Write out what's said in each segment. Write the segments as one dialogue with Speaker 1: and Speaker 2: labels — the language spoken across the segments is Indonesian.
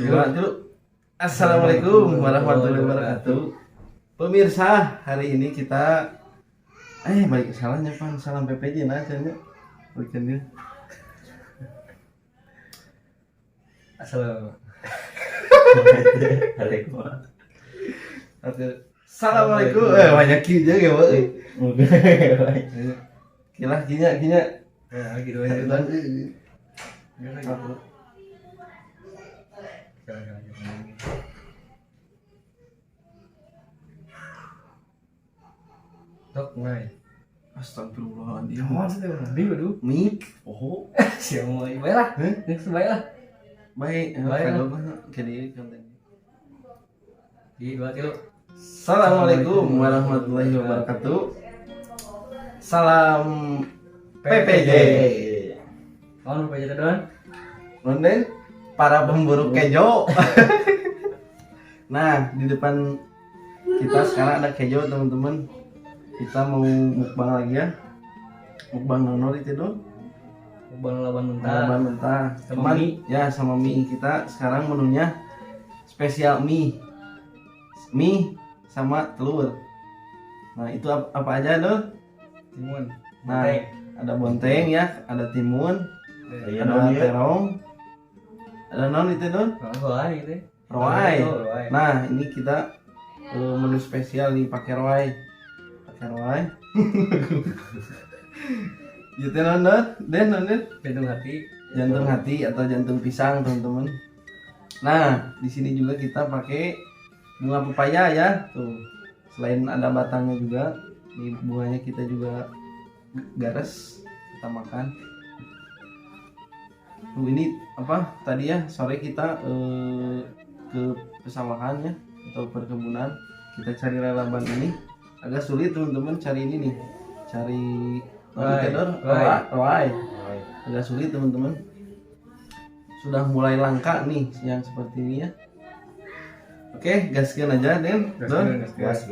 Speaker 1: Dua dulu. Assalamualaikum warahmatullahi wabarakatuh. Pemirsa, hari ini kita baik salahnya pan salam PPJ nah aja berikan dia. Assalamualaikum. Banyak kieu ge we. Kilah kinya.
Speaker 2: Nah, gitu aja. Tok mulai.
Speaker 1: Astagfirullahaladzim.
Speaker 2: Aduh.
Speaker 1: Mik. Oh.
Speaker 2: Siapa mau baiklah. Baiklah.
Speaker 1: Baik.
Speaker 2: Baik.
Speaker 1: Jadi konten.
Speaker 2: Di 2 kilo.
Speaker 1: Assalamualaikum warahmatullahi wabarakatuh. Salam PPJ.
Speaker 2: Mohon PPJ teman.
Speaker 1: Nonden para pemburu kejo. Nah, di depan kita sekarang ada kejo, teman-teman. Kita mau mukbang lagi ya. Mukbang nonol itu dong.
Speaker 2: Mukbang laban
Speaker 1: Laban mentah.
Speaker 2: Sama mie.
Speaker 1: Ya, sama mie kita sekarang menunya spesial mie. Mie sama telur. Nah, itu apa aja, Dol?
Speaker 2: Timun.
Speaker 1: Nah, ada bonteng ya, ada timun, ada terong, ada non itu Don?
Speaker 2: Roai itu.
Speaker 1: Roai. Nah, ini kita menu spesial nih pakai roai. Gitu non Den.
Speaker 2: Jantung hati.
Speaker 1: Jantung hati atau jantung pisang, teman-teman. Nah, di sini juga kita pakai bunga pepaya ya. Tuh. Selain ada batangnya juga, di bunganya kita juga gares kita makan. Ini apa tadi ya, sore kita ke pesawahan ya atau perkebunan, kita cari lalaban. Ini agak sulit teman-teman cari ini nih, cari roai. Agak sulit teman-teman, sudah mulai langka nih yang seperti ini ya. Oke, gaskan aja Den.
Speaker 2: Gas.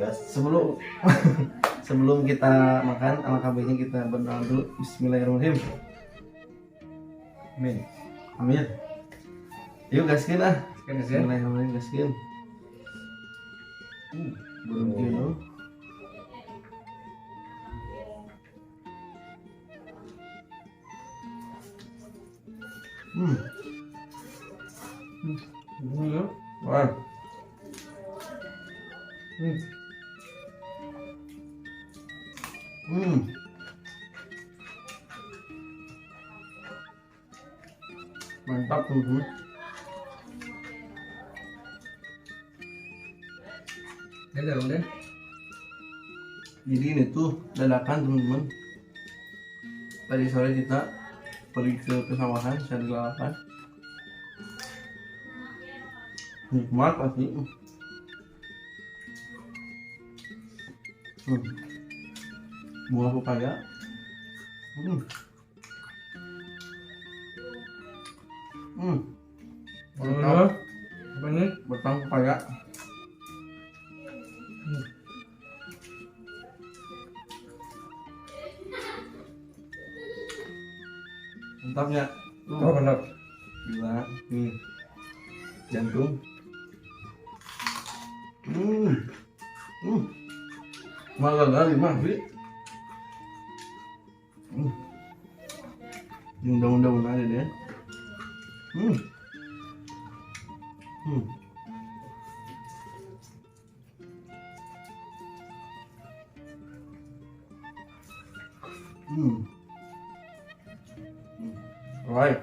Speaker 1: Sebelum kita makan, alangkah baiknya kita berdoa dulu. Bismillahirrahmanirrahim. Amin. Yuk gaskin ah. Bismillahirrahmanirrahim, gaskin. Belum kilo. Wah. Mantap teman-teman.
Speaker 2: Udah.
Speaker 1: Jadi ini tuh dadakan teman-teman. Tadi sore kita pergi ke pesawahan cari lalapan. Nikmat pasti. Buah pepaya.
Speaker 2: Apa nih?
Speaker 1: Batang pepaya. Mantapnya.
Speaker 2: Oh, mantap.
Speaker 1: Gila. Nih. Jantung. Malah kali mah, Bi. Undang-undang ada deh. Right.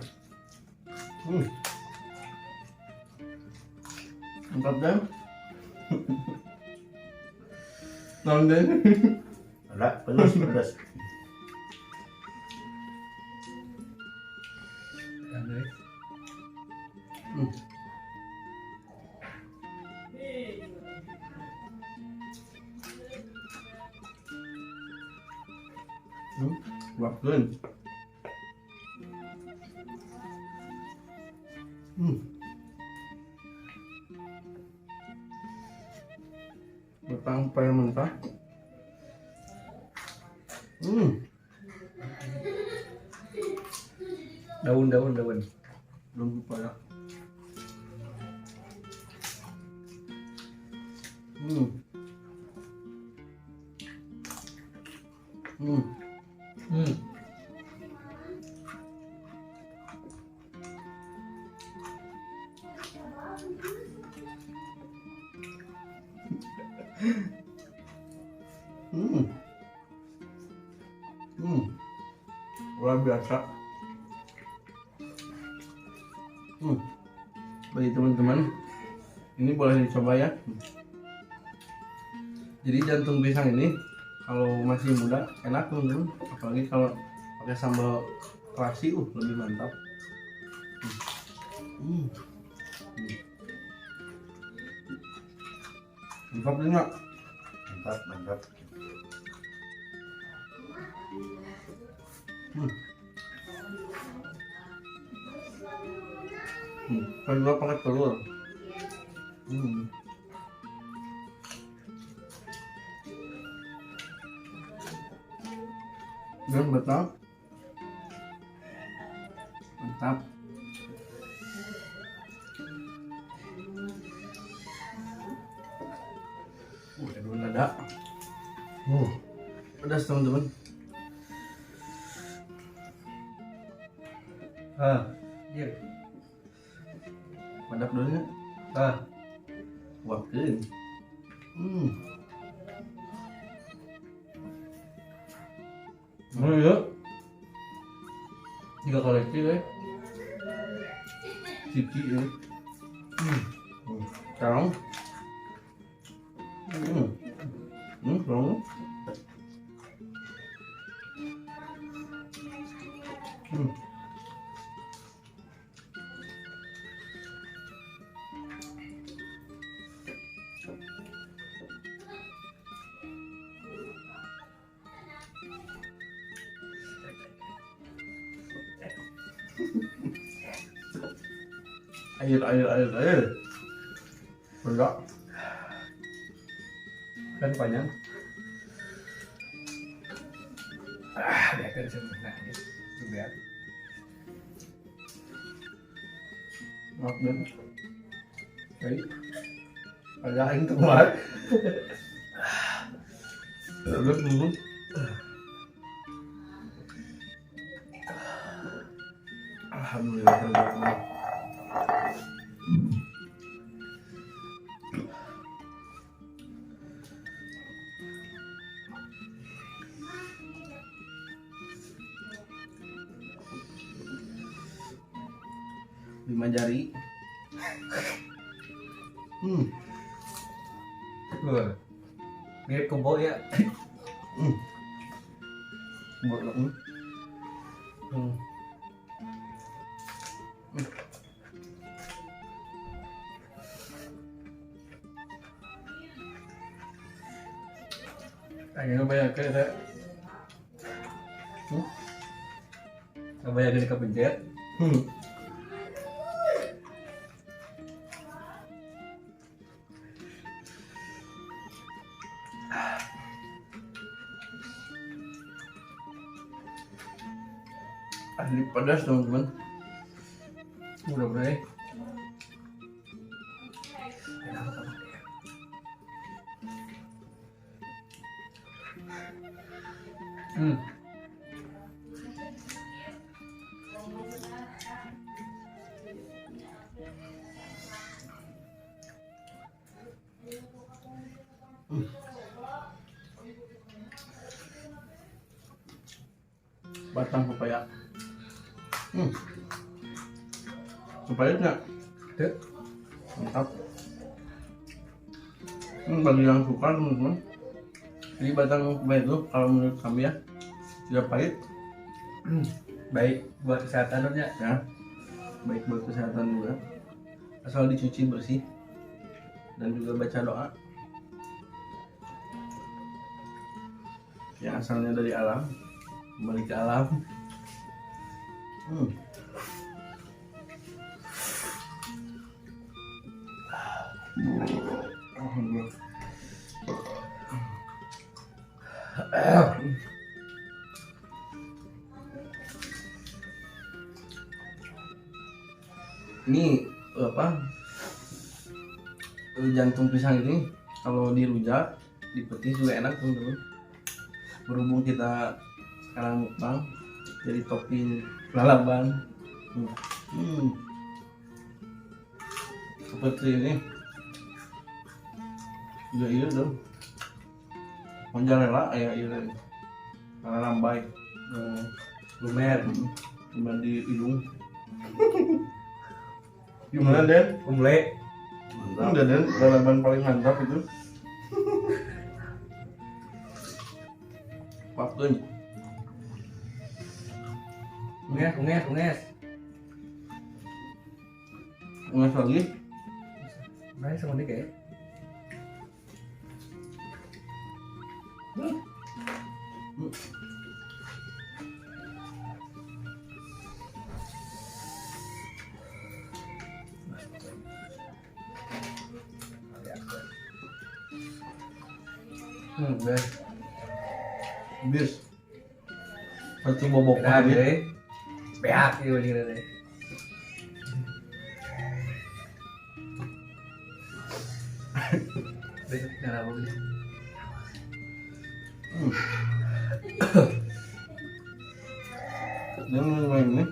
Speaker 1: Mantap Dan. Nonton.
Speaker 3: Ada pedas.
Speaker 1: Waktuin. Batang pepaya mentah.
Speaker 2: Daun.
Speaker 1: Belum pepaya. Hmm. Hmm.
Speaker 2: Hmm.
Speaker 1: Hmm. Hmm. Luar biasa. Hmm. Bagi teman-teman, ini boleh dicoba ya. Jadi jantung pisang ini kalau masih muda enak teman-teman, apalagi kalau pakai sambal terasi, lebih mantap. Hmm. Mantap juga.
Speaker 3: Mantap, mantap.
Speaker 1: Hmm. Kan juga pakai telur. Hmm. Dan betul. Mantap. Belum ada. Pedas teman-teman.
Speaker 2: Iya.
Speaker 1: Mantap dulu ya. Wakin. Hmm.
Speaker 2: Ya. 3 koleksi ya.
Speaker 1: Cici ya. Sekarang. Sekarang. Air. Enggak. Kan panjang.
Speaker 2: Dia kan sebenarnya juga.
Speaker 1: Maaf Ben. Baik. Ada yang teman. Terus dulu. Alhamdulillah. Lima jari.
Speaker 2: Mirip kebo ya.
Speaker 1: Buat
Speaker 2: Ayo bayar ke saya. Bayar ke kepencet.
Speaker 1: Asli pedas teman-teman.
Speaker 2: Udah boleh.
Speaker 1: Batang pepaya. Pepaya enggak?
Speaker 2: Tuh.
Speaker 1: Mantap. Bagi yang suka teman-teman, jadi batang pepaya itu kalau menurut kami ya tidak pahit,
Speaker 2: Baik buat kesehatan ya.
Speaker 1: ya baik buat kesehatan juga, asal dicuci bersih dan juga baca doa yang asalnya dari alam kembali ke alam. Alhamdulillah. Ini apa, jantung pisang ini Kalau dirujak, dipetis juga enak teman-teman. Berhubung kita sekarang mukbang, jadi topping lalaban. Seperti ini. Iya dong. Mozzarella ya iya. Lambai.
Speaker 2: lumer,
Speaker 1: Cuma di hidung. Gimana Den?
Speaker 2: umle,
Speaker 1: Enggak Den, lalaban paling mantap itu. Pakeun.
Speaker 2: unges,
Speaker 1: Nggak lagi.
Speaker 2: baik sama dia kayak, guys,
Speaker 1: Bis. Satu bobok
Speaker 2: udah
Speaker 1: aja.
Speaker 2: deh, beak itu dia deh, besok nyala lagi,
Speaker 1: Dan main ini.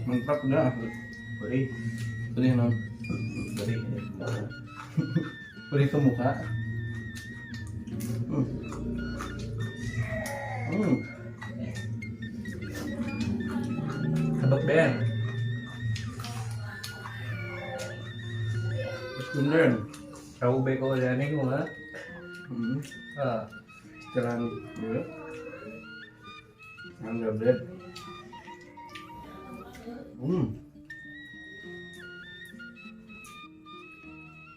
Speaker 1: Mantap udah.
Speaker 3: Beri.
Speaker 1: Beri non.
Speaker 3: Beri.
Speaker 1: Beri ke muka.
Speaker 2: tebak den,
Speaker 1: Bener.
Speaker 2: tahu beko dan ini gimana?
Speaker 1: Jalan dulu. Angga bread.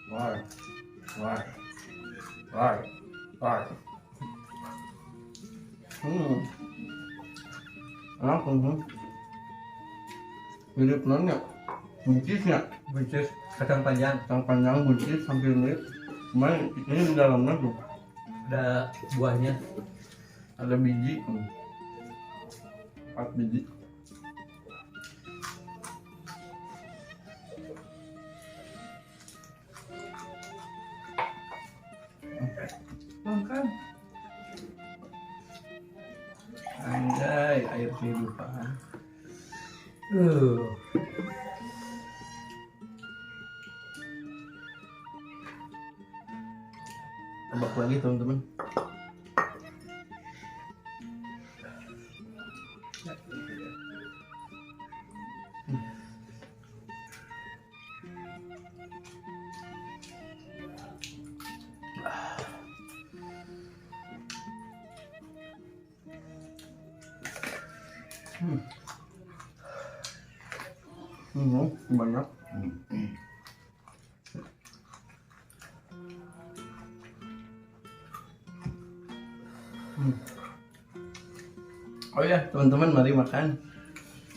Speaker 1: War. War. War. War. Enak. Mirip non ya. Buncisnya.
Speaker 2: buncis kacang panjang,
Speaker 1: Yang panjang buncis hampir mirip. Cuma ini di dalamnya tuh
Speaker 2: ada buahnya,
Speaker 1: ada biji. 4 biji.
Speaker 2: makan,
Speaker 1: Anjay, air kehidupan. Tebak lagi teman-teman. Banyak. Oh ya teman-teman, mari makan.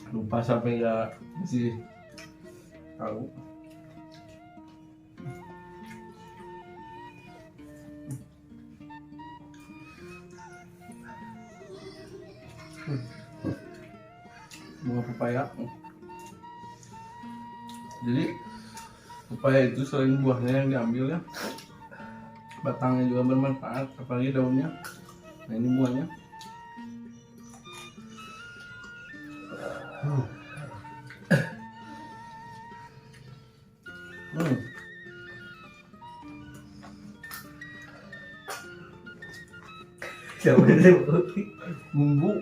Speaker 1: Lupa sampai nggak masih tahu. Bunga pepaya. Jadi pepaya itu selain buahnya yang diambil ya, batangnya juga bermanfaat, apalagi daunnya. Nah ini buahnya.
Speaker 2: jauh dari
Speaker 1: Bumbu.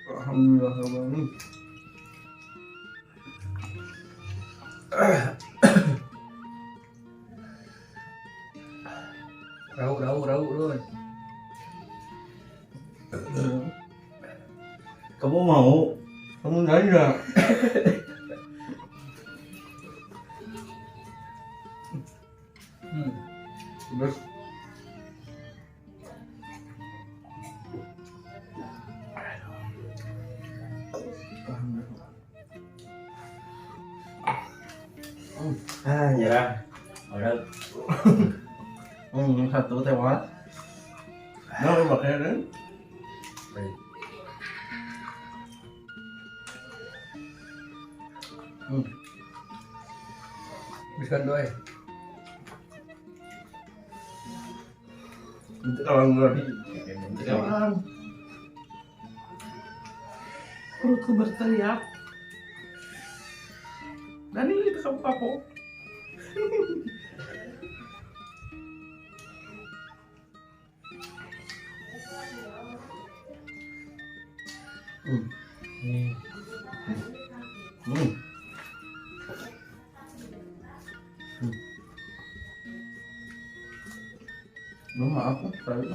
Speaker 1: Alhamdulillah Rabbil.
Speaker 2: rau luôn,
Speaker 3: Kamu mau?
Speaker 1: Kamu nggak ada. Terus
Speaker 3: Nyerah. Orang
Speaker 1: yang satu tewas. Nah, makanya kan.
Speaker 3: baik.
Speaker 2: Biskan doy.
Speaker 1: Itu kalau berarti jangan. Perutku berteriak. Dan ini itu kamu kapok.
Speaker 2: Nih.
Speaker 1: Belum maaf tapi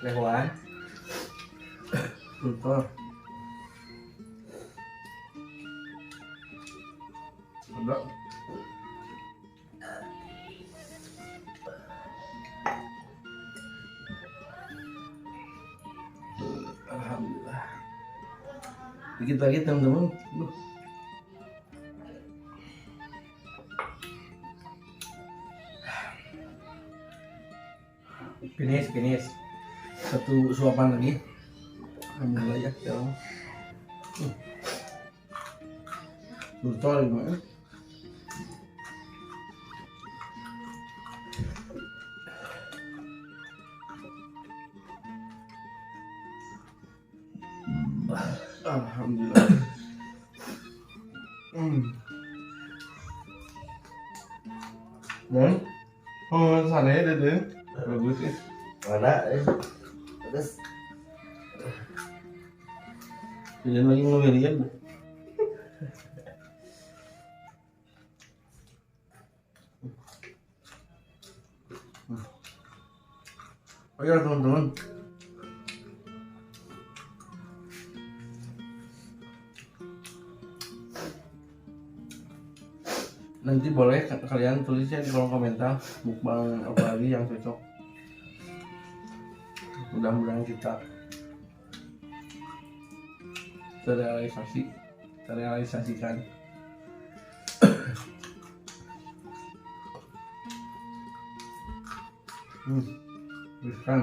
Speaker 2: Lehoan.
Speaker 1: betul. Ada. Alhamdulillah. Dikit lagi teman-teman.
Speaker 2: Finish.
Speaker 1: Satu suapan lagi. Alhamdulillah ya. Betul ini. Alhamdulillah. Dan sana ya deh. Bagus ya.
Speaker 3: Mana? Terus
Speaker 1: Jangan lagi ngeliat. Oh ya teman-teman. Nanti boleh kalian tulisnya di kolom komentar mukbang apa lagi yang cocok. Mudah-mudahan kita terrealisasikan. Bukan.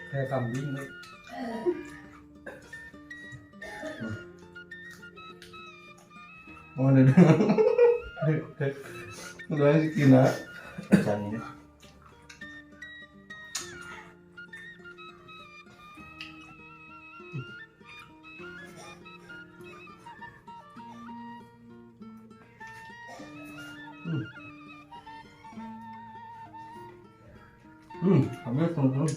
Speaker 2: Kayak kambing nih.
Speaker 1: Oh ada udah si Kina.
Speaker 3: kacang ini.
Speaker 1: Habis teman-teman.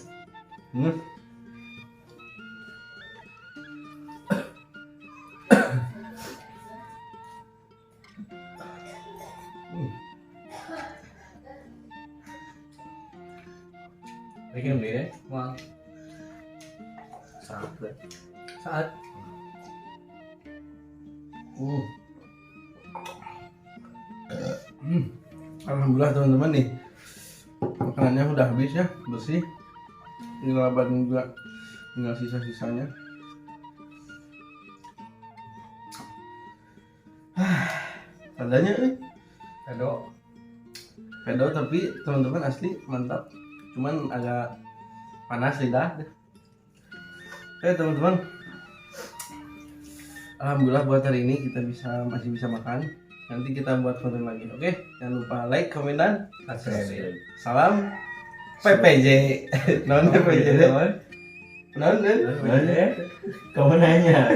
Speaker 2: Bikin beli deh. Wah.
Speaker 3: Saat deh.
Speaker 2: Saat.
Speaker 1: Alhamdulillah teman-teman nih. Makanannya udah habis ya, bersih. Ini laban juga tinggal sisa-sisanya. Tandanya pedo tapi teman-teman asli mantap. Cuman agak panas lidah. Oke teman-teman. Alhamdulillah buat hari ini kita masih bisa makan. Nanti kita buat konten lagi. Oke, jangan lupa like, komen dan
Speaker 2: Subscribe.
Speaker 1: salam PPJ. Non PPJ. Non.
Speaker 3: Kamu nanya.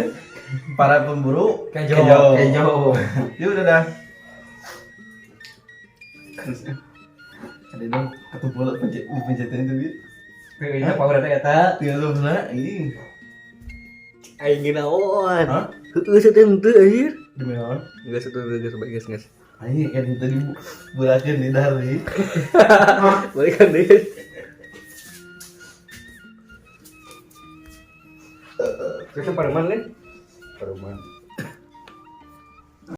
Speaker 1: Para pemburu
Speaker 2: Kejo.
Speaker 1: Yuk udah dah. Ada dong atau bola pencetan itu bi.
Speaker 2: Kayaknya power eta.
Speaker 1: Tinggal lu ini.
Speaker 3: Aing naon?
Speaker 1: Hah?
Speaker 3: Heueuh teh henteu anjir. Demi naon?
Speaker 1: Guys itu guys guys.
Speaker 3: Anjing kan tadi berakhir di dari.
Speaker 1: Balikan deh.
Speaker 2: Kita pareman nih.
Speaker 3: Perumahan.